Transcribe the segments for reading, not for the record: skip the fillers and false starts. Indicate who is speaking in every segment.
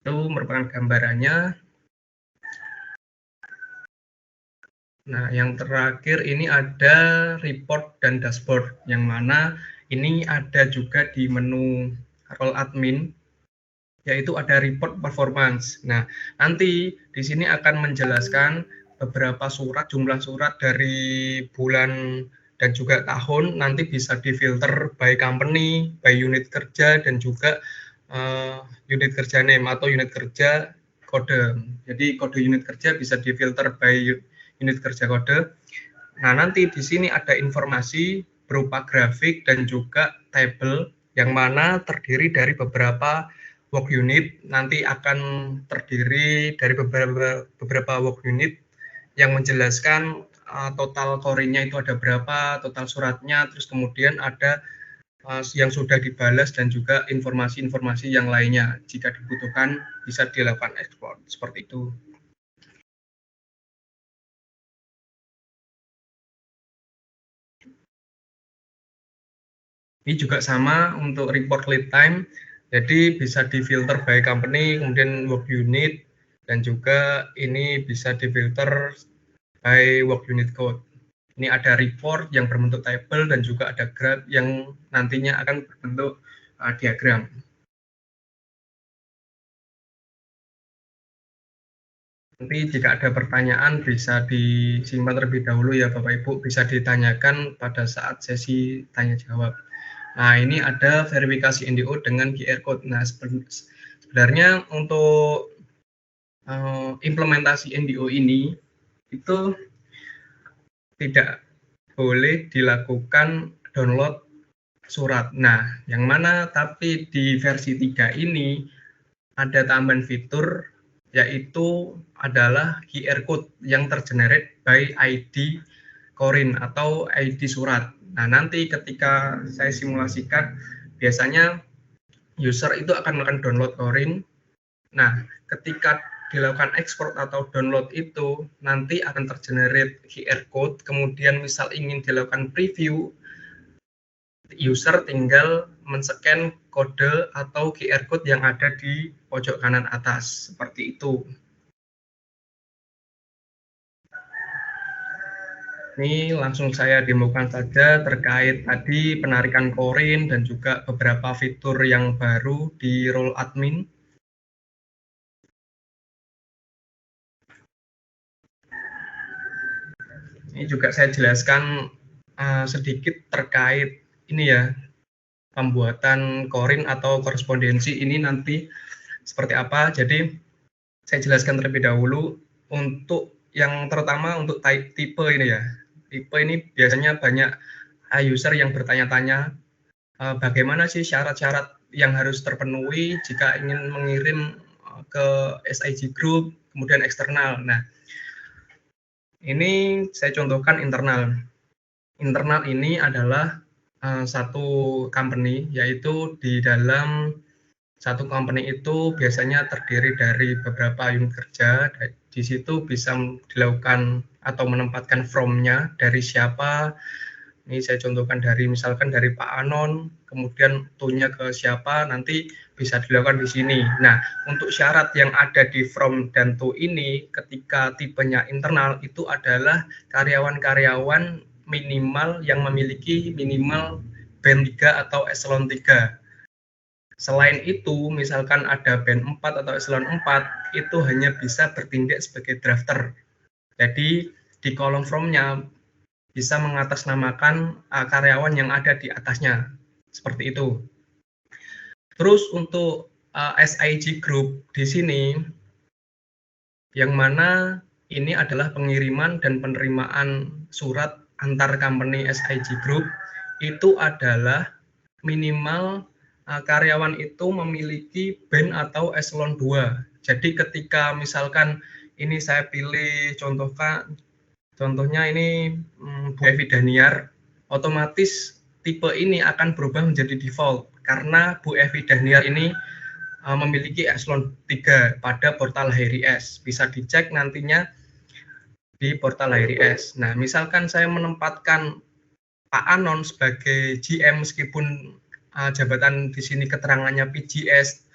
Speaker 1: Itu merupakan gambarannya. Nah, yang terakhir ini ada report dan dashboard, yang mana ini ada juga di menu role admin, yaitu ada report performance. Nah, nanti di sini akan menjelaskan beberapa surat, jumlah surat dari bulan dan juga tahun, nanti bisa difilter by company, by unit kerja, dan juga unit kerja name atau unit kerja kode. Jadi kode unit kerja bisa difilter by unit kerja kode. Nah, nanti di sini ada informasi berupa grafik dan juga tabel yang mana terdiri dari beberapa work unit. Nanti akan terdiri dari beberapa work unit yang menjelaskan total core-nya itu ada berapa, total suratnya, terus kemudian ada yang sudah dibalas dan juga informasi-informasi yang lainnya. Jika dibutuhkan bisa dilakukan ekspor seperti itu. Ini juga sama untuk report lead time, jadi bisa difilter by company, kemudian work unit, dan juga ini bisa difilter by work unit code. Ini ada report yang berbentuk table dan juga ada graph yang nantinya akan berbentuk diagram. Nanti jika ada pertanyaan bisa disimpan terlebih dahulu ya Bapak Ibu, bisa ditanyakan pada saat sesi tanya jawab. Nah, ini ada verifikasi NDO dengan QR code. Nah, sebenarnya untuk implementasi NDO ini itu tidak boleh dilakukan download surat. Nah, yang mana tapi di versi 3 ini ada tambahan fitur yaitu adalah QR code yang tergenerate by ID Korin atau ID surat. Nah, nanti ketika saya simulasikan, biasanya user itu akan melakukan download Korin. Nah, ketika dilakukan ekspor atau download itu, nanti akan tergenerate QR code, kemudian misal ingin dilakukan preview, user tinggal men-scan kode atau QR code yang ada di pojok kanan atas, seperti itu. Ini langsung saya demokan saja terkait tadi penarikan Korin dan juga beberapa fitur yang baru di role admin. Ini juga saya jelaskan sedikit terkait ini ya, pembuatan Korin atau korespondensi ini nanti seperti apa. Jadi saya jelaskan terlebih dahulu untuk yang terutama untuk tipe ini ya. Tipe ini biasanya banyak user yang bertanya-tanya bagaimana sih syarat-syarat yang harus terpenuhi jika ingin mengirim ke SIG Group, kemudian eksternal. Nah, ini saya contohkan internal. Internal ini adalah satu company, yaitu di dalam satu company itu biasanya terdiri dari beberapa unit kerja. Di situ bisa dilakukan atau menempatkan from-nya dari siapa. Ini saya contohkan dari misalkan dari Pak Anon, kemudian to-nya ke siapa, nanti bisa dilakukan di sini. Nah, untuk syarat yang ada di from dan to ini ketika tipenya internal itu adalah karyawan-karyawan minimal yang memiliki minimal band 3 atau eselon 3. Selain itu, misalkan ada band 4 atau eselon 4, itu hanya bisa bertindak sebagai drafter. Jadi di kolom from-nya bisa mengatasnamakan karyawan yang ada di atasnya. Seperti itu. Terus untuk SIG Group di sini, yang mana ini adalah pengiriman dan penerimaan surat antar company SIG Group, itu adalah minimal karyawan itu memiliki band atau eselon 2. Jadi ketika misalkan ini saya pilih contohnya ini Bu Evi Daniar, otomatis tipe ini akan berubah menjadi default karena Bu Evi Daniar ini memiliki eselon 3 pada portal HRI S. Bisa dicek nantinya di portal HRI S. Nah, misalkan saya menempatkan Pak Anon sebagai GM meskipun jabatan di sini keterangannya PGS,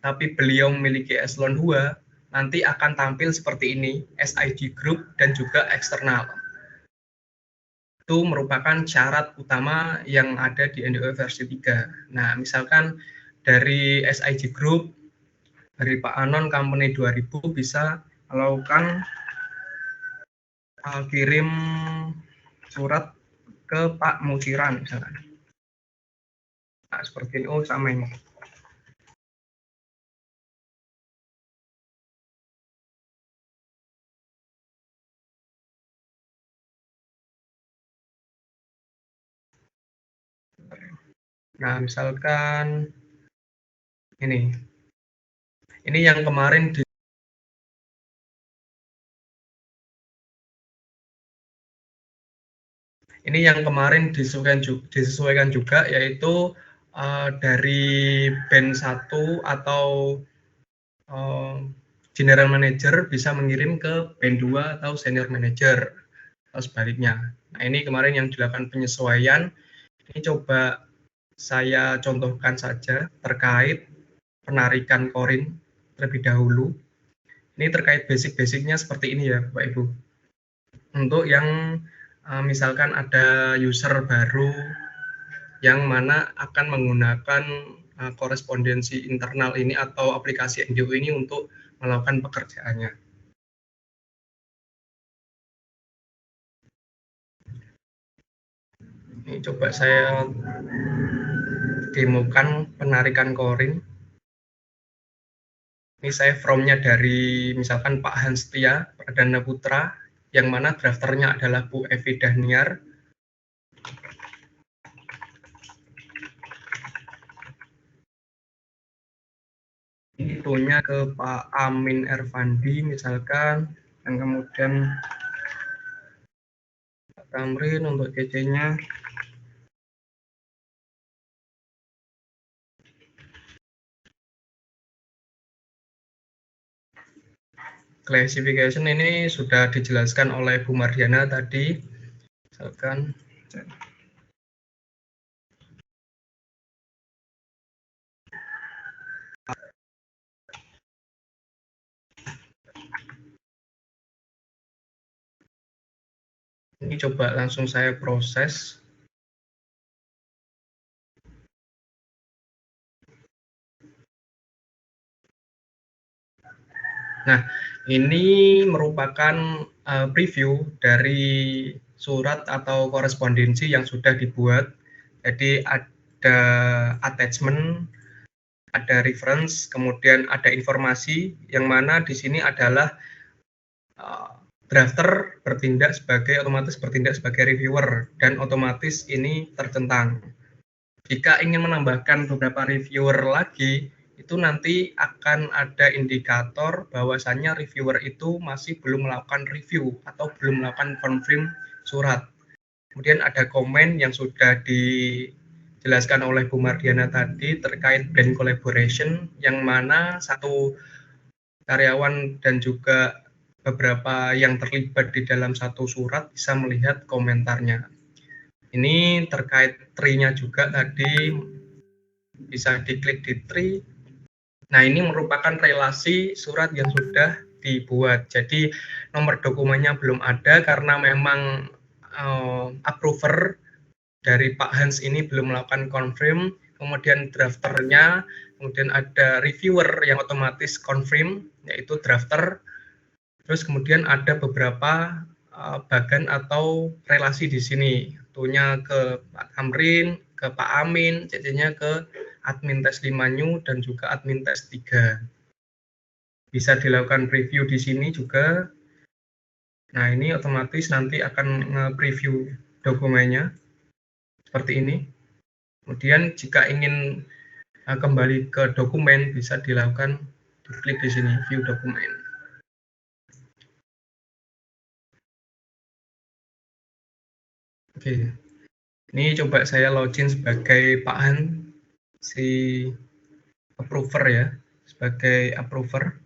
Speaker 1: tapi beliau memiliki eselon 2, nanti akan tampil seperti ini, SIG Group dan juga eksternal. Itu merupakan syarat utama yang ada di NDO versi 3. Nah, misalkan dari SIG Group, dari Pak Anon Company 2000 bisa melakukan kirim surat ke Pak Musiran misalkan. Nah, seperti ini, sama ini. Nah, misalkan ini yang kemarin disesuaikan juga, yaitu dari band 1 atau general manager bisa mengirim ke band 2 atau senior manager atau sebaliknya. Nah, ini kemarin yang dilakukan penyesuaian. Ini coba saya contohkan saja terkait penarikan korin terlebih dahulu. Ini terkait basic-basicnya seperti ini ya, Bapak Ibu. Untuk yang misalkan ada user baru yang mana akan menggunakan korespondensi internal ini atau aplikasi NDO ini untuk melakukan pekerjaannya. Ini coba saya demokan penarikan korin. Ini saya from-nya dari misalkan Pak Hans Tia Pradana Putra, yang mana drafternya adalah Bu Evi Dahniar. Itunya ke Pak Amin Ervandi misalkan, dan kemudian Pak Tamrin untuk CC-nya. Classification ini sudah dijelaskan oleh Bu Mardiana tadi, misalkan ini coba langsung saya proses. Nah, ini merupakan preview dari surat atau korespondensi yang sudah dibuat. Jadi ada attachment, ada reference, kemudian ada informasi, yang mana di sini adalah drafter otomatis bertindak sebagai reviewer, dan otomatis ini tercentang. Jika ingin menambahkan beberapa reviewer lagi, itu nanti akan ada indikator bahwasannya reviewer itu masih belum melakukan review atau belum melakukan confirm surat. Kemudian ada komen yang sudah dijelaskan oleh Bu Mardiana tadi terkait brand collaboration, yang mana satu karyawan dan juga beberapa yang terlibat di dalam satu surat bisa melihat komentarnya. Ini terkait tree-nya juga tadi, bisa diklik di tree. Nah, ini merupakan relasi surat yang sudah dibuat. Jadi nomor dokumennya belum ada karena memang approver dari Pak Hans ini belum melakukan confirm, kemudian drafternya, kemudian ada reviewer yang otomatis confirm, yaitu drafter. Terus kemudian ada beberapa bagan atau relasi di sini, tentunya ke Pak Tamrin, ke Pak Amin, CC-nya ke admin tes 5 new dan juga admin tes 3. Bisa dilakukan preview di sini juga. Nah, ini otomatis nanti akan nge-preview dokumennya seperti ini. Kemudian jika ingin kembali ke dokumen, bisa dilakukan klik di sini view dokumen. Oke, ini coba saya login sebagai Pak Han, si approver ya, sebagai approver.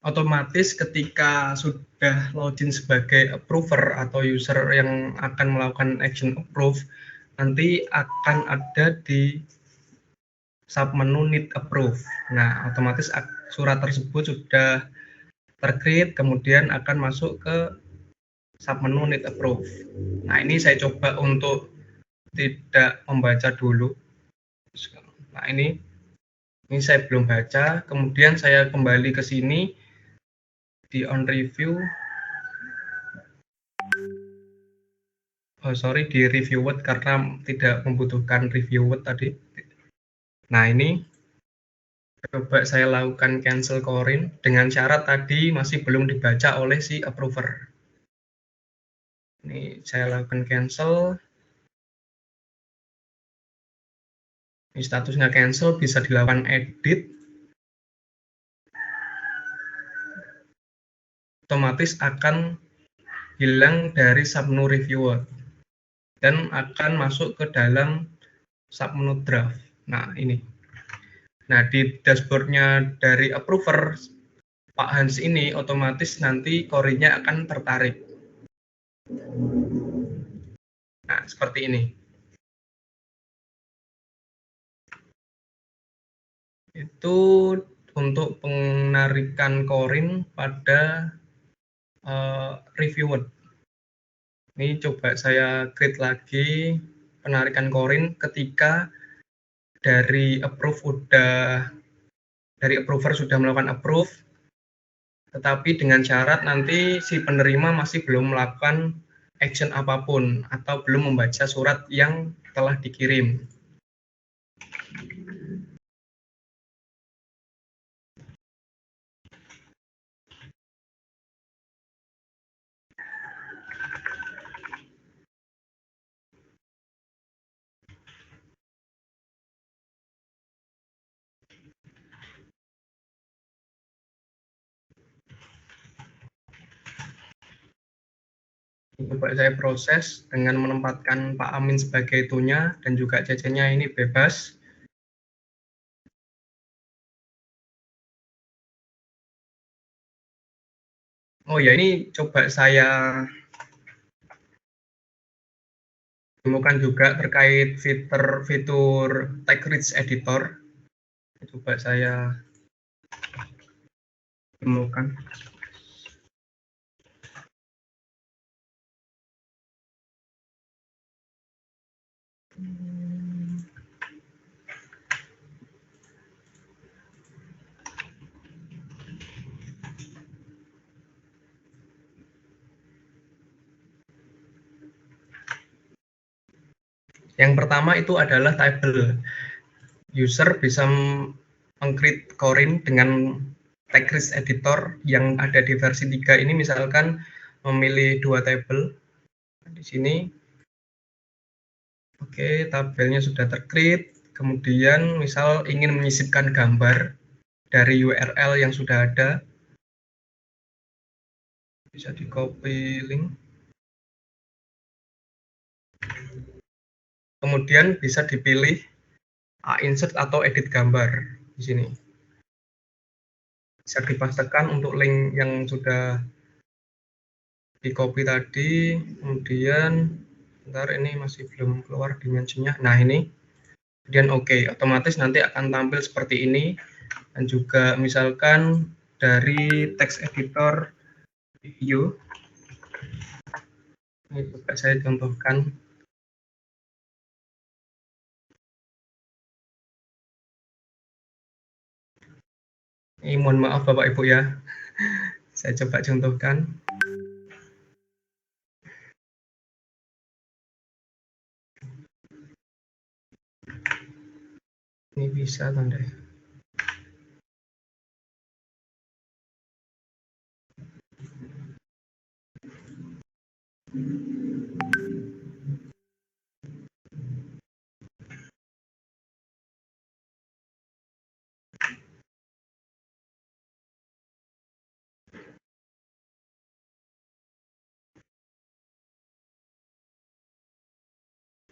Speaker 1: otomatis ketika sudah login sebagai approver atau user yang akan melakukan action approve, nanti akan ada di submenu need approve. Nah, otomatis surat tersebut sudah tercreate, kemudian akan masuk ke submenu need approve. Nah, ini saya coba untuk tidak membaca dulu. Nah, ini saya belum baca, kemudian saya kembali ke sini di on review, di review word karena tidak membutuhkan review word tadi. Nah, ini coba saya lakukan cancel Corin dengan syarat tadi masih belum dibaca oleh si approver. Ini saya lakukan cancel. Ini statusnya cancel, bisa dilakukan edit. Otomatis akan hilang dari submenu reviewer dan akan masuk ke dalam submenu draft. Nah, ini. Nah, di dashboardnya dari approver Pak Hans ini otomatis nanti Corin-nya akan tertarik. Nah, seperti ini. Itu untuk penarikan Corin pada reviewer. Ini coba saya create lagi penarikan Corin ketika dari approver sudah melakukan approve, tetapi dengan syarat nanti si penerima masih belum melakukan action apapun atau belum membaca surat yang telah dikirim. Coba saya proses dengan menempatkan Pak Amin sebagai itunya dan juga CC-nya ini bebas. Oh ya, ini coba saya temukan juga terkait fitur tag rich editor. Coba saya temukan. Yang pertama itu adalah table. User bisa meng-create Corin dengan tag rich editor yang ada di versi 3 ini, misalkan memilih 2 table di sini. Oke, tabelnya sudah tercreate. Kemudian misal ingin menyisipkan gambar dari URL yang sudah ada, bisa di copy link. Kemudian bisa dipilih insert atau edit gambar di sini. Bisa dipastekan untuk link yang sudah di copy tadi, kemudian bentar, ini masih belum keluar dimensinya. Nah, ini kemudian oke, otomatis nanti akan tampil seperti ini. Dan juga misalkan dari text editor video, ini coba saya contohkan. Ini mohon maaf Bapak Ibu ya, saya coba contohkan. Ini bisa tanda.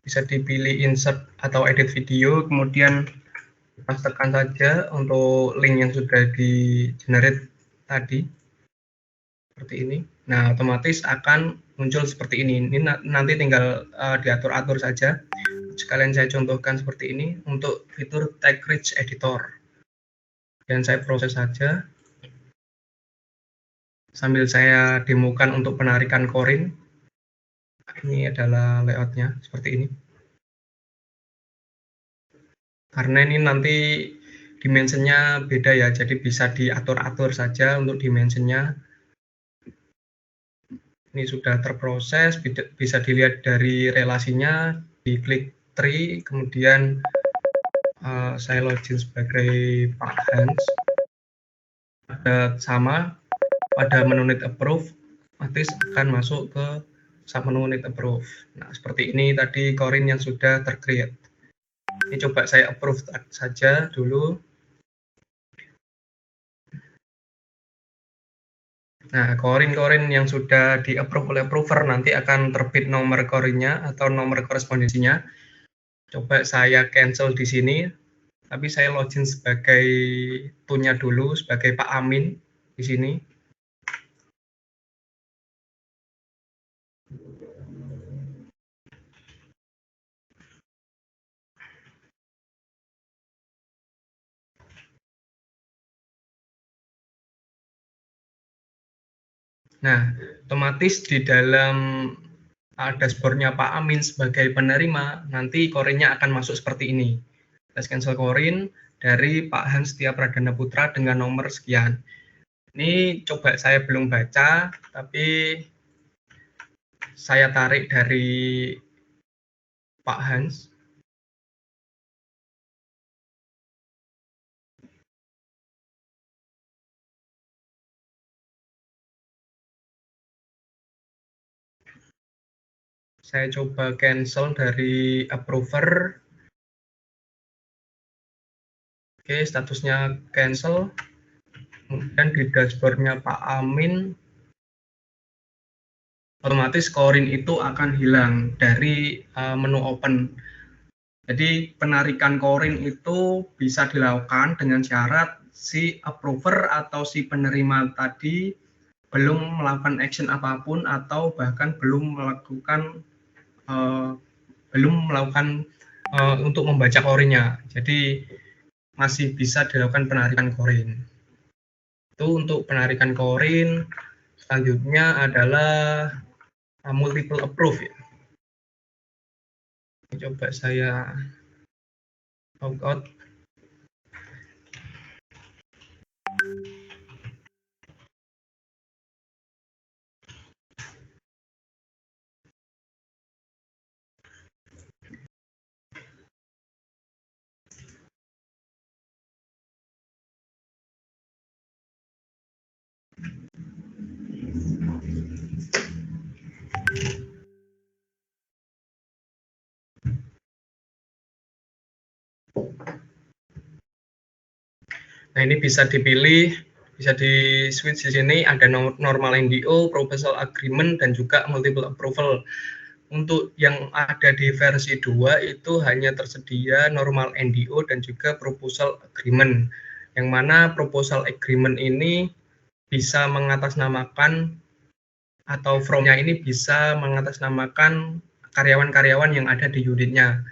Speaker 1: Bisa dipilih insert atau edit video, kemudian pastekan saja untuk link yang sudah di generate tadi seperti ini. Nah, otomatis akan muncul seperti ini. Ini nanti tinggal diatur-atur saja. Sekalian saya contohkan seperti ini untuk fitur Tag Rich Editor. Dan saya proses saja sambil saya demokan untuk penarikan korin. Ini adalah layoutnya seperti ini. Karena ini nanti dimensinya beda ya, jadi bisa diatur-atur saja untuk dimensinya. Ini sudah terproses, bisa dilihat dari relasinya, diklik tree, kemudian saya login sebagai Pak Hans. Ada sama pada menu need approve, otomatis akan masuk ke submenu need approve. Nah, seperti ini tadi korin yang sudah tercreate. Ini coba saya approve saja dulu. Nah, korin-korin yang sudah di-approve oleh approver nanti akan terbit nomor korinnya atau nomor korespondensinya. Coba saya cancel di sini, tapi saya login sebagai tunya dulu, sebagai Pak Amin di sini. Nah, otomatis di dalam dashboardnya Pak Amin sebagai penerima, nanti korinnya akan masuk seperti ini. Let's cancel korin dari Pak Hans Setia Pradana Putra dengan nomor sekian. Ini coba saya belum baca, tapi saya tarik dari Pak Hans. Saya coba cancel dari approver. Oke, statusnya cancel. Kemudian di dashboardnya Pak Amin, otomatis korin itu akan hilang dari menu open. Jadi penarikan korin itu bisa dilakukan dengan syarat si approver atau si penerima tadi belum melakukan action apapun atau bahkan belum melakukan untuk membaca korinnya. Jadi masih bisa dilakukan penarikan korin. Itu untuk penarikan korin. Selanjutnya adalah multiple approve ya. Coba saya logout. Nah, ini bisa dipilih, bisa di switch di sini ada normal NDO, proposal agreement, dan juga multiple approval. Untuk yang ada di versi 2 itu hanya tersedia normal NDO dan juga proposal agreement. Yang mana proposal agreement ini bisa mengatasnamakan atau from-nya ini bisa mengatasnamakan karyawan-karyawan yang ada di unitnya.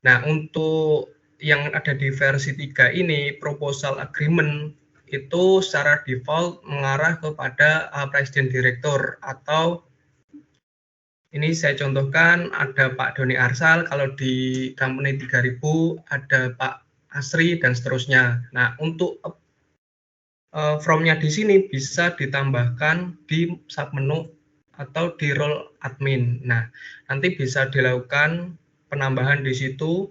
Speaker 1: Nah, untuk yang ada di versi 3 ini, proposal agreement itu secara default mengarah kepada presiden direktur, atau ini saya contohkan ada Pak Doni Arsal, kalau di company 3000 ada Pak Asri dan seterusnya. Nah, untuk from-nya di sini bisa ditambahkan di submenu atau di role admin. Nah, nanti bisa dilakukan penambahan di situ.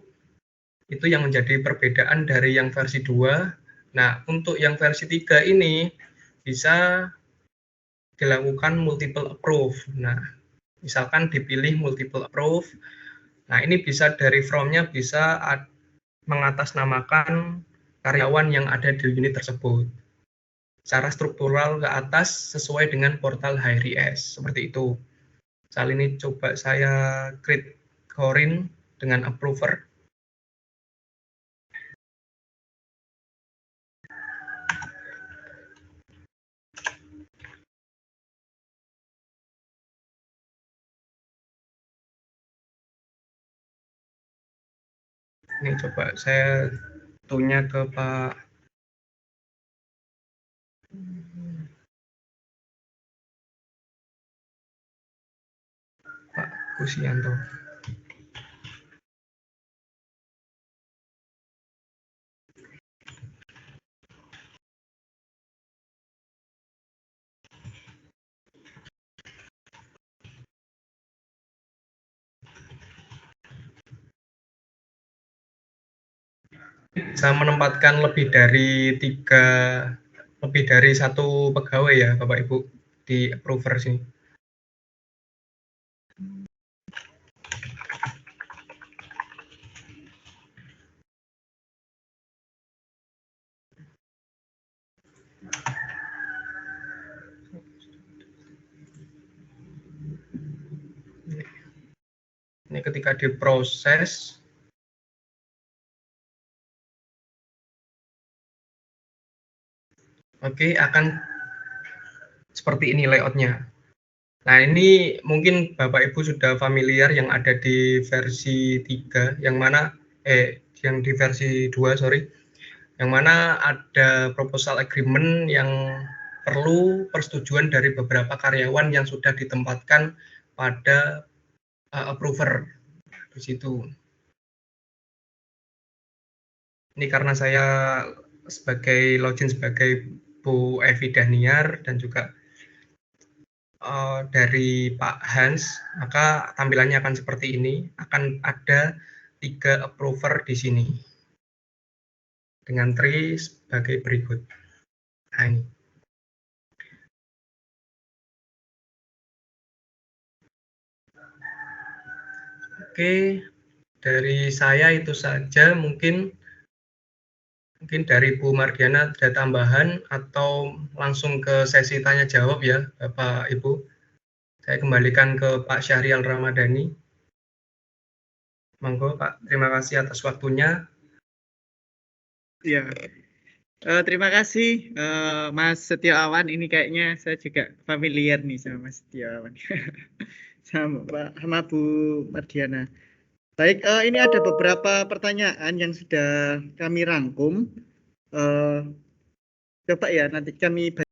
Speaker 1: Itu yang menjadi perbedaan dari yang versi 2. Nah, untuk yang versi 3 ini bisa dilakukan multiple approve. Nah, misalkan dipilih multiple approve. Nah, ini bisa dari from-nya bisa mengatasnamakan karyawan yang ada di unit tersebut. Secara struktural ke atas sesuai dengan portal HRIS, seperti itu. Saat ini coba saya create korin dengan approver. Ini coba saya tanya ke Pak Kusianto. Bisa menempatkan lebih dari satu pegawai ya Bapak Ibu di approver sini. Ini ketika diproses, oke, akan seperti ini layoutnya. Nah, ini mungkin Bapak Ibu sudah familiar yang ada di versi 3, yang di versi 2, sorry, yang mana ada proposal agreement yang perlu persetujuan dari beberapa karyawan yang sudah ditempatkan pada approver di situ. Ini karena saya login sebagai Bu Evi Daniar dan juga dari Pak Hans, maka tampilannya akan seperti ini. Akan ada 3 approver di sini dengan tree sebagai berikut. Nah, ini. Oke, dari saya itu saja. Mungkin dari Bu Mardiana ada tambahan atau langsung ke sesi tanya jawab ya Bapak Ibu. Saya kembalikan ke Pak Syahrial Ramadhani. Monggo Pak, terima kasih atas waktunya.
Speaker 2: Ya, terima kasih Mas Setiawan. Ini kayaknya saya juga familiar nih sama Mas Setiawan, sama Bu Mardiana. Baik, ini ada beberapa pertanyaan yang sudah kami rangkum. Coba ya nanti kami